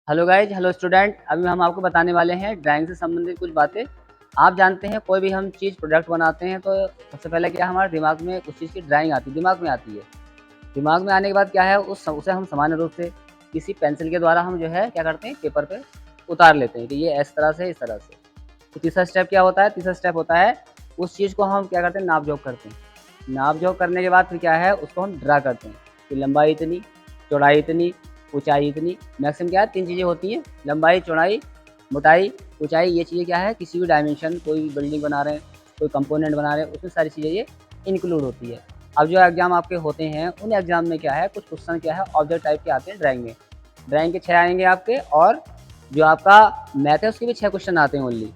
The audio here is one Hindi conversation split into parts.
Hello guys, hello student. अभी हम आपको बताने वाले हैं ड्राइंग से संबंधित कुछ बातें। आप जानते हैं कोई भी हम चीज़ प्रोडक्ट बनाते हैं तो सबसे पहले क्या हमारे दिमाग में उस चीज़ की ड्राइंग आती है, दिमाग में आती है। दिमाग में आने के बाद क्या है उसे हम सामान्य रूप से किसी पेंसिल के द्वारा हम जो है क्या करते हैं पेपर पे उतार लेते हैं कि ये इस तरह से इस तरह से। तो तीसरा स्टेप क्या होता है? तीसरा स्टेप होता है उस चीज़ को हम क्या करते हैं नाप जोख करते हैं। नाप जोख करने के बाद फिर क्या है उसको हम ड्रा करते हैं कि लंबाई इतनी, चौड़ाई इतनी, ऊंचाई इतनी। मैक्सिमम क्या है 3 चीज़ें होती हैं, लंबाई, चौड़ाई, मोटाई, ऊंचाई। ये चीज़ें क्या है किसी भी डायमेंशन, कोई भी बिल्डिंग बना रहे हैं, कोई कंपोनेंट बना रहे हैं, उसमें सारी चीज़ें ये इंक्लूड होती है। अब जो एग्ज़ाम आपके होते हैं उन एग्ज़ाम में क्या है कुछ क्वेश्चन क्या है ऑब्जेक्ट टाइप के आते हैं ड्राइंग में। ड्राइंग के 6 आएंगे आपके, और जो आपका मैथ है उसके भी 6 क्वेश्चन आते हैं ओनली।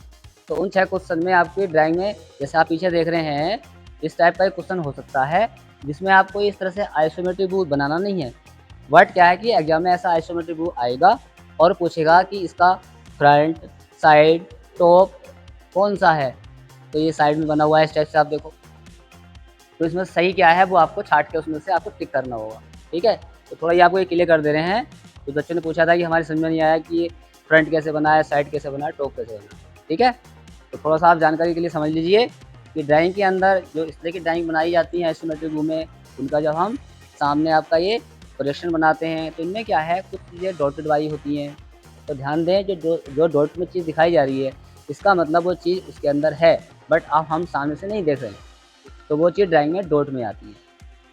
तो उन 6 क्वेश्चन में आपकी ड्राइंग में जैसे आप पीछे देख रहे हैं इस टाइप का एक क्वेश्चन हो सकता है जिसमें आपको इस तरह से आइसोमेट्रिक व्यू बनाना नहीं है। बट क्या है कि एग्जाम में ऐसा आइसोमेट्रिक व्यू आएगा और पूछेगा कि इसका फ्रंट, साइड, टॉप कौन सा है। तो ये साइड में बना हुआ है इस टाइप से आप देखो। तो इसमें सही क्या है वो आपको छाट के उसमें से आपको टिक करना होगा। ठीक है, तो थोड़ा ये आपको ये क्लियर कर दे रहे हैं। कुछ बच्चों ने पूछा था कि हमारी समझ में नहीं आया कि ये फ्रंट कैसे बना है, साइड कैसे बना है, टॉप कैसे बना है। ठीक है, तो थोड़ा सा आप जानकारी के लिए समझ लीजिए कि ड्राइंग के अंदर जो इस तरह की ड्राइंग बनाई जाती है आइसोमेट्रिक व्यू में, उनका जब हम सामने आपका ये प्रोजेक्शन बनाते हैं तो इनमें क्या है कुछ चीज़ें डॉटेड वाली होती हैं। तो ध्यान दें जो डॉट में चीज़ दिखाई जा रही है इसका मतलब वो चीज़ उसके अंदर है, बट अब हम सामने से नहीं देख रहे हैं, तो वो चीज़ ड्राइंग में डॉट में आती है।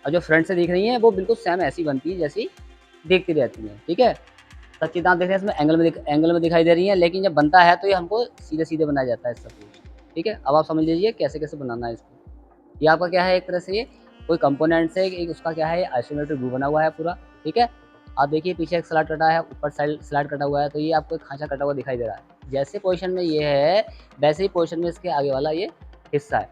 और जो फ्रंट से दिख रही है वो बिल्कुल सेम ऐसी बनती है जैसी दिखती रहती है। ठीक है, सच्ची दांत देख रहे हैं इसमें एंगल में दिखाई दे रही है, लेकिन जब बनता है तो ये हमको सीधे सीधे बनाया जाता है सब कुछ। ठीक है, अब आप समझ लीजिए कैसे कैसे बनाना है इसको। ये आपका क्या है एक तरह से ये कोई कंपोनेंट से एक उसका क्या है आइसोमेट्रिक व्यू बना हुआ है पूरा। ठीक है, आप देखिए पीछे एक स्लाइड कटा है, ऊपर साइड स्लाइड कटा हुआ है, तो ये आपको एक खांचा कटा हुआ दिखाई दे रहा है। जैसे पोजीशन में ये है वैसे ही पोजीशन में इसके आगे वाला ये हिस्सा है।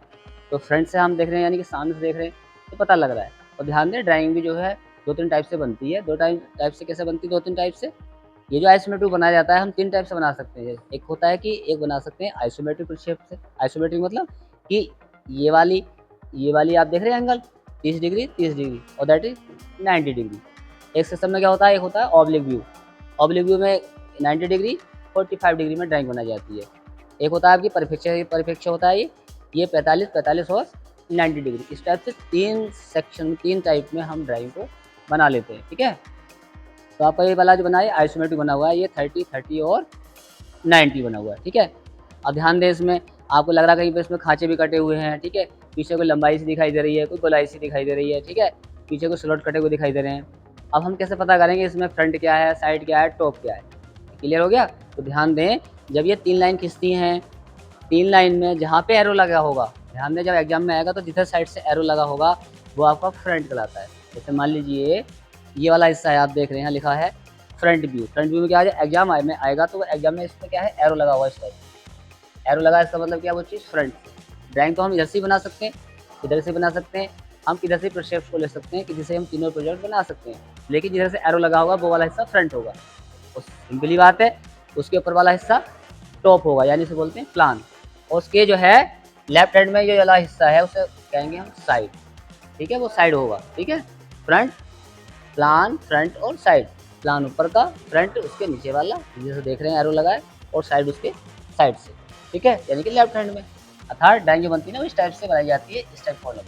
तो फ्रंट से हम देख रहे हैं यानी कि सामने से देख रहे हैं तो पता लग रहा है। और ध्यान दें ड्राइंग भी जो है 2-3 टाइप से बनती है। 2 टाइप से कैसे बनती है 2-3 टाइप से? ये जो आइसोमेट्रिक बनाया जाता है हम 3 टाइप से बना सकते हैं। एक होता है कि एक बना सकते हैं आइसोमेट्रिक शेप से। आइसोमेट्रिक मतलब कि ये वाली आप देख रहे हैं एंगल 30 डिग्री 30 डिग्री और दैट इज 90 डिग्री। एक सिस्टम में क्या होता है एक होता है ऑब्लिक व्यू। ऑब्लिक व्यू में 90 डिग्री 45 डिग्री में ड्राइंग बनाई जाती है। एक होता है आपकी परिप्रेक्ष्य होता है ये 45 और 90 डिग्री। इस टाइप से 3 सेक्शन 3 टाइप में हम ड्राइंग को बना लेते हैं। ठीक है, तो आपका ये वाला जो बना है आइसोमेट्रिक बना हुआ है, ये 30 और 90 बना हुआ है। ठीक है, अब ध्यान दें इसमें आपको लग रहा है कहीं पे इसमें खांचे भी कटे हुए हैं। ठीक है, पीछे कोई लंबाई सी दिखाई दे रही है, कोई गोलाई सी दिखाई दे रही है। ठीक है, पीछे कुछ स्लॉट कटे हुए दिखाई दे रहे हैं। अब हम कैसे पता करेंगे इसमें फ्रंट क्या है, साइड क्या है, टॉप क्या है? क्लियर हो गया? तो ध्यान दें जब ये 3 लाइन खींचती हैं, 3 लाइन में जहाँ पे एरो लगा होगा, ध्यान दें जब एग्जाम में आएगा तो जिधर साइड से एरो लगा होगा वो आपका फ्रंट कहलाता है। जैसे मान लीजिए ये वाला हिस्सा है, आप देख रहे हैं लिखा है फ्रंट व्यू। फ्रंट व्यू में क्या है एग्जाम में आएगा तो एग्जाम में इसमें क्या है एरो लगा हुआ है इस टाइप। एरो लगा इसका मतलब क्या वो चीज़ फ्रंट। ड्राइंग तो हम इधर से बना सकते हैं, इधर से बना सकते हैं, हम किधर से शेप्स को ले सकते हैं कि जिसे हम तीनों प्रोजेक्ट बना सकते हैं, लेकिन जिधर से एरो लगा होगा वो वाला हिस्सा फ्रंट होगा। और सिंपली बात है उसके ऊपर वाला हिस्सा टॉप होगा, यानी इसे बोलते हैं प्लान। और उसके जो है लेफ्ट हैंड में ये वाला हिस्सा है उसे कहेंगे हम साइड। ठीक है, वो साइड होगा। ठीक है, फ्रंट, प्लान, फ्रंट और साइड। प्लान ऊपर का, फ्रंट उसके नीचे वाला जैसे देख रहे हैं एरो लगा है, और साइड उसके साइड से। ठीक है, यानी कि लेफ्ट हैंड में। अर्थात ड्राइंग जो बनती है ना वो इस टाइप से बनाई जाती है, इस टाइप फॉलो।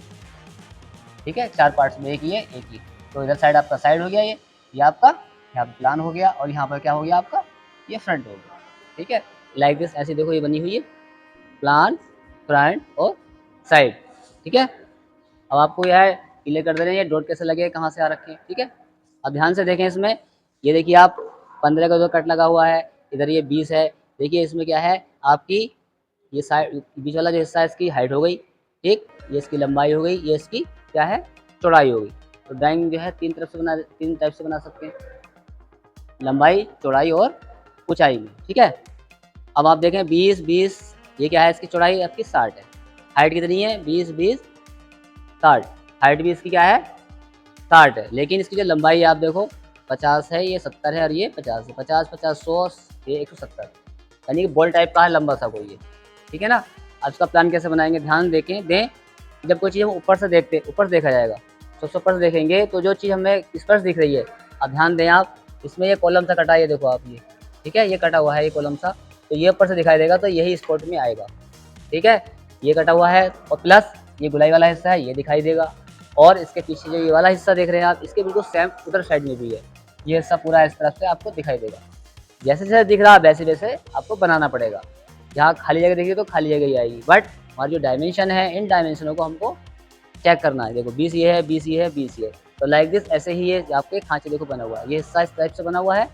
ठीक है, 4 पार्ट्स में एक ही। तो इधर साइड आपका साइड हो गया, ये आपका यहाँ पे प्लान हो गया, और यहाँ पर क्या हो गया आपका ये फ्रंट हो गया। ठीक है, लाइक दिस ऐसे देखो ये बनी हुई है प्लान, फ्रंट और साइड। ठीक है, अब आपको यह क्लियर कर दे रहे हैं ये डॉट कैसे लगे कहाँ से आ रखे हैं। ठीक है, अब ध्यान से देखें इसमें, ये देखिए आप 15 का जो कट लगा हुआ है, इधर ये 20 है। देखिए इसमें क्या है आपकी ये साइड बीच वाला जो हिस्सा है इसकी हाइट हो गई। ठीक, ये इसकी लंबाई हो गई, ये इसकी क्या है चौड़ाई हो गई। तो ड्राइंग जो है 3 टाइप से बना सकते हैं, लंबाई, चौड़ाई और ऊंचाई में। ठीक है, अब आप देखें 20 ये क्या है इसकी चौड़ाई आपकी 60 है। हाइट कितनी है 20 60। हाइट भी इसकी क्या है 60 है, लेकिन इसकी जो लंबाई आप देखो 50 है, ये 70 है और ये 50 है। 50 100 ये 170, यानी कि बॉल टाइप का है लंबा सा कोई ये। ठीक है ना, अब इसका प्लान कैसे बनाएंगे ध्यान दें। जब कोई चीज़ हम ऊपर से देखा जाएगा तो ऊपर से देखेंगे तो जो चीज़ हमें स्पर्श दिख रही है, अब ध्यान दें आप इसमें ये कॉलम सा कटा है, ये देखो आप ठीक है, ये कटा हुआ है ये कॉलम सा, तो ये ऊपर से दिखाई देगा, तो यही स्पॉट में आएगा। ठीक है, ये कटा हुआ है और प्लस ये गुलाई वाला हिस्सा है, ये दिखाई देगा। और इसके पीछे जो ये वाला हिस्सा देख रहे हैं आप, इसके बिल्कुल सेम उधर साइड में भी है, ये हिस्सा पूरा इस तरफ से आपको दिखाई देगा। जैसे जैसे दिख रहा है वैसे वैसे आपको बनाना पड़ेगा। जहाँ खाली जगह देखिए तो खाली जगह ही आएगी, बट हमारी जो डायमेंशन है, इन डायमेंशनों को हमको चेक करना है। देखो 20 ये है, 20 ये है, 20 ये है, तो लाइक दिस ऐसे ही ये आपके खांचे देखो बना हुआ है, ये हिस्सा इस टाइप से बना हुआ है,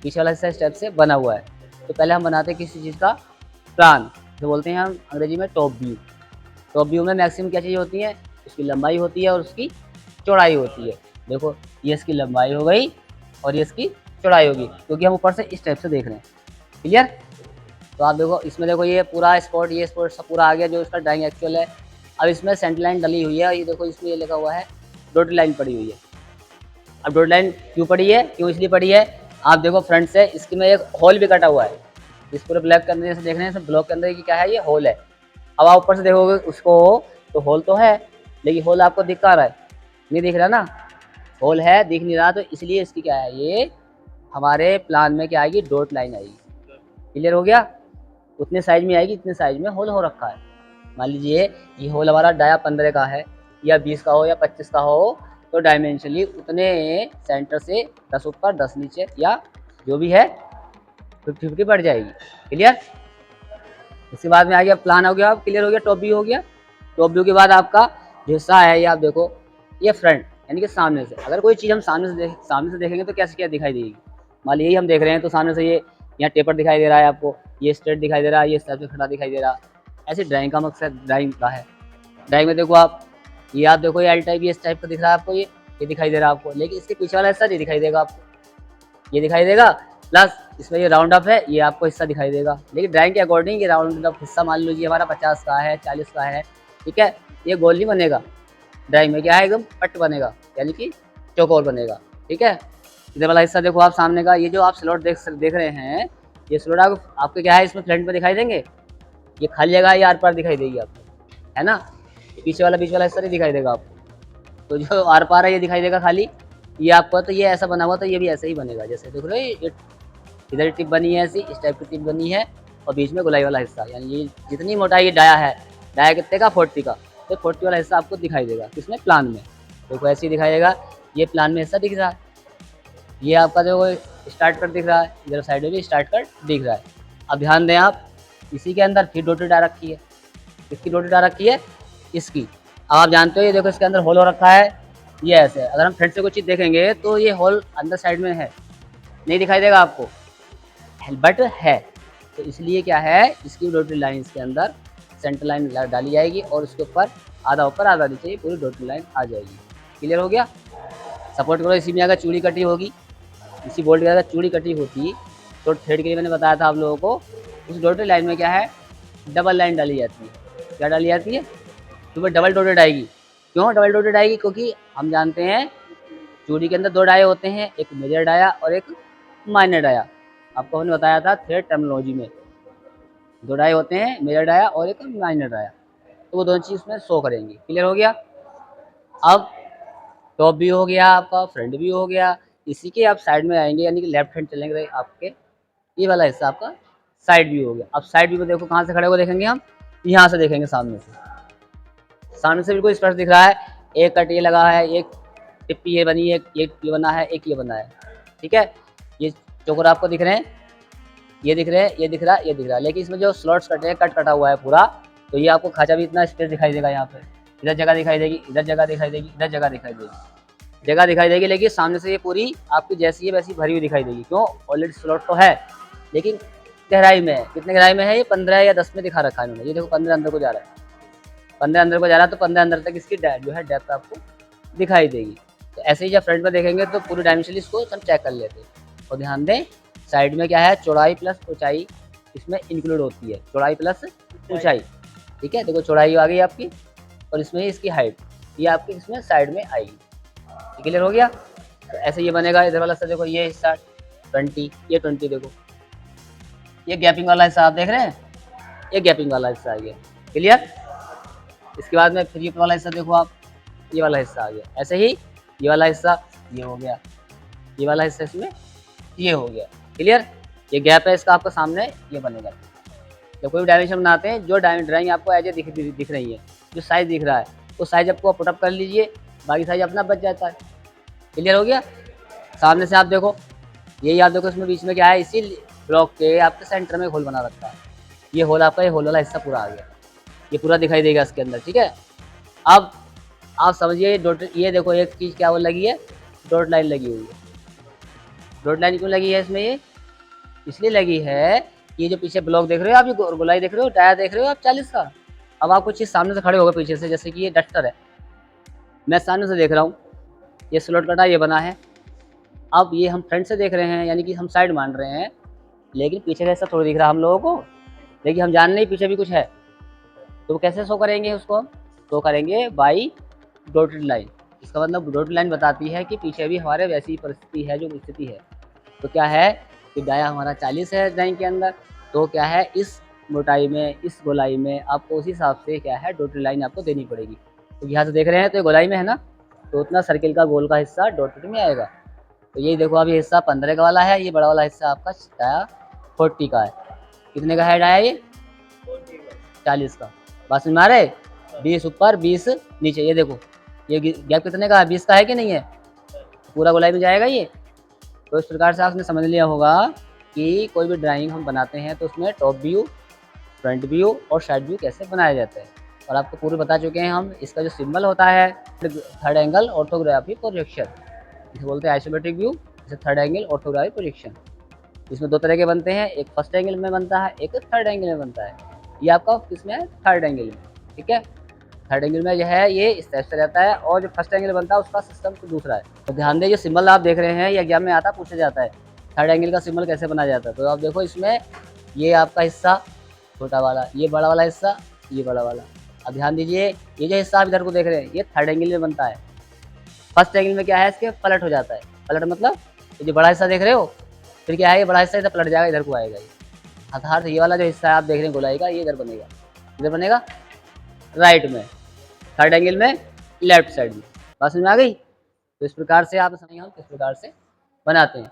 पीछे वाला हिस्सा इस टाइप से बना हुआ है। तो पहले हम बनाते हैं किसी चीज़ का प्लान, जो बोलते हैं हम अंग्रेजी में टॉप व्यू। टॉप व्यू में मैक्सिमम क्या चीज़ होती है, उसकी लंबाई होती है और उसकी चौड़ाई होती है। देखो ये इसकी लंबाई हो गई और ये इसकी चौड़ाई होगी, क्योंकि हम ऊपर से इस टाइप से देख रहे हैं। क्लियर? तो आप देखो इसमें, देखो ये पूरा स्पॉट, ये स्पॉट सब पूरा आ गया जो इसका ड्राइंग एक्चुअल है। अब इसमें सेंटर लाइन डली हुई है, ये देखो इसमें ये लिखा हुआ है डॉट लाइन पड़ी हुई है। अब डॉट लाइन क्यों पड़ी है, क्यों इसलिए पड़ी है, आप देखो फ्रंट से इसकी में एक होल भी कटा हुआ है। इस पूरे ब्लॉक के अंदर से देख रहे हैं, ब्लॉक के अंदर की क्या है, ये होल है। अब आप ऊपर से देखोगे उसको, तो होल तो है, लेकिन होल आपको दिख कहाँ रहा है, नहीं दिख रहा ना, होल है दिख नहीं रहा, तो इसलिए इसकी क्या है, ये हमारे प्लान में क्या आएगी, डॉट लाइन आएगी। क्लियर हो गया? उतने साइज में आएगी, इतने साइज में होल हो रखा है। मान लीजिए ये होल हमारा डाया 15 का है, या 20 का हो, या 25 का हो, तो डायमेंशनली उतने सेंटर से 10 ऊपर 10 नीचे, या जो भी है 50-50 बढ़ जाएगी। क्लियर? इसके बाद में आ गया प्लान, हो गया, क्लियर हो गया, टॉप व्यू हो गया। टॉप व्यू के बाद आपका जो हिस्सा है, ये आप देखो, ये फ्रंट यानी कि सामने से। अगर कोई चीज़ हम सामने से देखेंगे तो कैसे क्या दिखाई देगी। मान लीजिए हम देख रहे हैं तो सामने से ये यहाँ टेपर दिखाई दे रहा है आपको, ये स्ट्रेट दिखाई दे रहा है, ये इस टाइप से खड़ा दिखाई दे रहा है। ऐसी ड्राइंग का मकसद ड्राइंग का है। ड्राइंग में देखो आप देखो ये एल टाइप, ये इस टाइप का दिख रहा है आपको, ये दिखाई दे रहा है आपको, लेकिन इसके पीछे वाला हिस्सा नहीं दिखाई देगा आपको, ये दिखाई देगा। प्लस इसमें ये राउंड अप है, ये आपको हिस्सा दिखाई देगा, लेकिन ड्राइंग के अकॉर्डिंग ये राउंड अप हिस्सा मान लीजिए हमारा 50 का है, 40 का है। ठीक है, ये गोल नहीं बनेगा, ड्राइंग में क्या है, एकदम पट बनेगा, यानी कि चौकोर बनेगा। ठीक है, इधर वाला हिस्सा देखो आप सामने का, ये जो आप स्लॉट देख रहे हैं, ये स्लॉट आपके क्या है, इसमें फ्रंट में दिखाई देंगे, ये खाली जगह ये आर पार दिखाई देगी आपको, है ना। बीच वाला हिस्सा नहीं दिखाई देगा आपको, तो जो आर पार है ये दिखाई देगा खाली। ये आपको, तो ये ऐसा बना हुआ, तो ये भी ऐसे ही बनेगा, जैसे देख रहे हो ये इधर टिप बनी है ऐसी, इस टाइप की टिप बनी है, और बीच में गुलाई वाला हिस्सा, यानी ये जितनी मोटाई ये डाया है, डाया कितने का, 40 का, तो 40 वाला हिस्सा आपको दिखाई देगा किसमें, प्लान में। देखो ऐसे ही दिखाई देगा, ये प्लान में हिस्सा दिख रहा है, ये आपका जो स्टार्ट कट दिख रहा है, इधर साइड में भी स्टार्ट कट दिख रहा है। अब ध्यान दें आप, इसी के अंदर फिर डॉटेड आ रखी है, इसकी डॉटेड आ रखी है, इसकी। अब आप जानते हो ये देखो इसके अंदर होल हो रखा है, ये ऐसे। अगर हम फ्रंट से कोई चीज़ देखेंगे तो ये होल अंदर साइड में है, नहीं दिखाई देगा आपको, बट है। तो इसलिए क्या है, इसकी डॉटेड लाइन के अंदर सेंटर लाइन डाली जाएगी, और उसके ऊपर आधा ऊपर आधा नीचे पूरी डॉटेड लाइन आ जाएगी। क्लियर हो गया? सपोर्ट करो, इसी में अगर चूड़ी कटी होगी, इसी बोल्ट की अगर चूड़ी कटी होती, तो थ्रेड के लिए मैंने बताया था आप लोगों को, उस डॉटेड लाइन में क्या है, डबल लाइन डाली जाती है। क्या डाली जाती है, तो वो डबल डॉटेड आएगी। क्यों डबल डॉटेड आएगी, क्योंकि हम जानते हैं चूड़ी के अंदर 2 डाये होते हैं, एक मेजर डाया और एक माइनर डाया। आपको हमने बताया था थ्रेड टर्मिनोलॉजी में, 2 डाये होते हैं, मेजर डाया और एक माइनर डाया, तो वो दोनों चीज़ में शो करेंगी। क्लियर हो गया? अब टॉप भी हो गया आपका, फ्रंट भी हो गया, इसी के आप साइड में आएंगे, यानी कि लेफ्ट हैंड चलेंगे आपके, ये वाला हिस्सा आपका साइड व्यू हो गया। अब साइड व्यू में देखो कहाँ से खड़े हुए देखेंगे हम, यहाँ से देखेंगे, सामने से बिल्कुल स्पष्ट दिख रहा है। एक कट ये लगा है, एक टिप्पी ये बनी है, एक ये बना है, एक ये बना है। ठीक है, ये चोकर आपको दिख रहे हैं, ये दिख रहे हैं, ये दिख रहा है, ये दिख रहा है, लेकिन इसमें जो स्लॉट्स कटे हैं, कट कटा हुआ है पूरा, तो ये आपको खाचा भी इतना स्पेस दिखाई देगा, यहाँ पे इधर जगह दिखाई देगी, इधर जगह दिखाई देगी, इधर जगह दिखाई देगी, लेकिन सामने से ये पूरी आपकी जैसी है वैसी भरी हुई दिखाई देगी। क्यों, ऑलरेडी स्लॉट तो है, लेकिन गहराई में है। कितने गहराई में है, ये 15 या 10 में दिखा रखा है इन्होंने। ये देखो 15 अंदर को जा रहा है, 15 अंदर को जा रहा है, तो 15 अंदर तक इसकी जो है डेप्थ आपको दिखाई देगी। तो ऐसे ही जब फ्रंट में देखेंगे तो पूरी डायमेंशन इसको हम चेक कर लेते हैं। और ध्यान दें, साइड में क्या है, चौड़ाई प्लस ऊंचाई इसमें इंक्लूड होती है, चौड़ाई प्लस ऊंचाई। ठीक है, देखो चौड़ाई आ गई आपकी, और इसमें इसकी हाइट ये आपकी इसमें साइड में आएगी। क्लियर हो गया? तो ऐसे ये बनेगा। इधर वाला हिस्सा देखो, ये हिस्सा 20, ये 20 देखो, ये गैपिंग वाला हिस्सा आप देख रहे हैं, ये गैपिंग वाला हिस्सा आ गया। क्लियर? इसके बाद में फिर ये वाला हिस्सा देखो आप, ये वाला हिस्सा आ गया। ऐसे ही ये वाला हिस्सा ये हो गया, ये वाला हिस्सा इसमें ये हो गया। क्लियर? ये गैप है इसका आपका सामने ये बनेगा। जब कोई भी डायमेंशन बनाते हैं, जो ड्राइंग आपको एज ए दिख रही है, जो साइज़ दिख रहा है, उस साइज़ आपको पुटअप कर लीजिए, बाकी साइज़ अपना बच जाता है। क्लियर हो गया? सामने से आप देखो, यही आप देखो इसमें बीच में क्या है, इसी ब्लॉक के आपके सेंटर में एक होल बना रखा है। ये होल आपका, ये होल वाला हिस्सा पूरा आ गया, ये पूरा दिखाई देगा इसके अंदर, ठीक है। अब आप समझिए डॉट, ये देखो एक चीज़ क्या वो लगी है, डॉट लाइन लगी हुई है। डॉट लाइन क्यों लगी है इसमें, ये इसलिए लगी है, ये जो पीछे ब्लॉक देख रहे हो आप, ये गोलाई देख रहे हो, टायर देख रहे हो आप 40 का। अब आप कुछ चीज़ सामने से खड़े हो गए पीछे से, जैसे कि ये डस्टर है, मैं सामने से देख रहा हूँ, ये स्लॉट कटा ये बना है। अब ये हम फ्रंट से देख रहे हैं, यानी कि हम साइड मान रहे हैं, लेकिन पीछे का हिस्सा थोड़ा दिख रहा है हम लोगों को, लेकिन हम जान नहीं पीछे भी कुछ है। तो कैसे शो करेंगे उसको, हम शो करेंगे बाई डॉटेड लाइन। इसका मतलब डॉटेड लाइन बताती है कि पीछे भी हमारे वैसी परिस्थिति है जो स्थिति है। तो क्या है कि डाया हमारा 40 है ड्राइंग के अंदर, तो क्या है इस मोटाई में, इस गोलाई में आपको उसी हिसाब से क्या है डॉटेड लाइन आपको देनी पड़ेगी। तो यहाँ से देख रहे हैं तो ये गोलाई में है ना, तो उतना सर्किल का गोल का हिस्सा डॉटेड में आएगा। तो यही देखो, अब ये हिस्सा 15 का वाला है, ये बड़ा वाला हिस्सा आपका डाया 40 का है। कितने का है डाया ये, 40 का। बात समझ में आ रहा है, 20 ऊपर 20 नीचे। ये देखो ये गैप कितने का है, 20 का है कि नहीं है, पूरा गोलाई में जाएगा ये। तो इस प्रकार से आपने समझ लिया होगा कि कोई भी ड्राइंग हम बनाते हैं तो उसमें टॉप व्यू, फ्रंट व्यू और साइड व्यू कैसे बनाए जाते हैं। और आपको पूरे बता चुके हैं हम, इसका जो सिंबल होता है थर्ड एंगल ऑर्थोग्राफी प्रोजेक्शन, इसे बोलते हैं आइसोमेट्रिक व्यू, इसे थर्ड एंगल ऑर्थोग्राफी प्रोजेक्शन। इसमें दो तरह के बनते हैं, एक फर्स्ट एंगल में बनता है, एक थर्ड एंगल में बनता है। ये आपका किसमें है, थर्ड एंगल में, ठीक है। थर्ड एंगल में जो है ये इस टाइप से रहता है, और जो फर्स्ट एंगल बनता है उसका सिस्टम तो दूसरा है। तो ध्यान दें, जो सिंबल आप देख रहे हैं ये एग्जाम में आता पूछा जाता है, थर्ड एंगल का सिंबल कैसे बनाया जाता है। तो आप देखो इसमें ये आपका हिस्सा छोटा वाला, ये बड़ा वाला हिस्सा, ये बड़ा वाला। अब ध्यान दीजिए, ये जो हिस्सा आप इधर को देख रहे हैं ये थर्ड एंगल में बनता है। फर्स्ट एंगल में क्या है, इसके पलट हो जाता है। पलट मतलब ये जो बड़ा हिस्सा देख रहे हो, फिर क्या है, ये बड़ा हिस्सा इधर पलट जाएगा, इधर को आएगा। ये अर्थात ये वाला जो हिस्सा है आप देख रहे हैं गोलाई का, ये इधर बनेगा, इधर बनेगा राइट में, थर्ड एंगल में लेफ्ट साइड में। बात समझ में आ गई। तो इस प्रकार से आप समझिए हम किस प्रकार से बनाते हैं।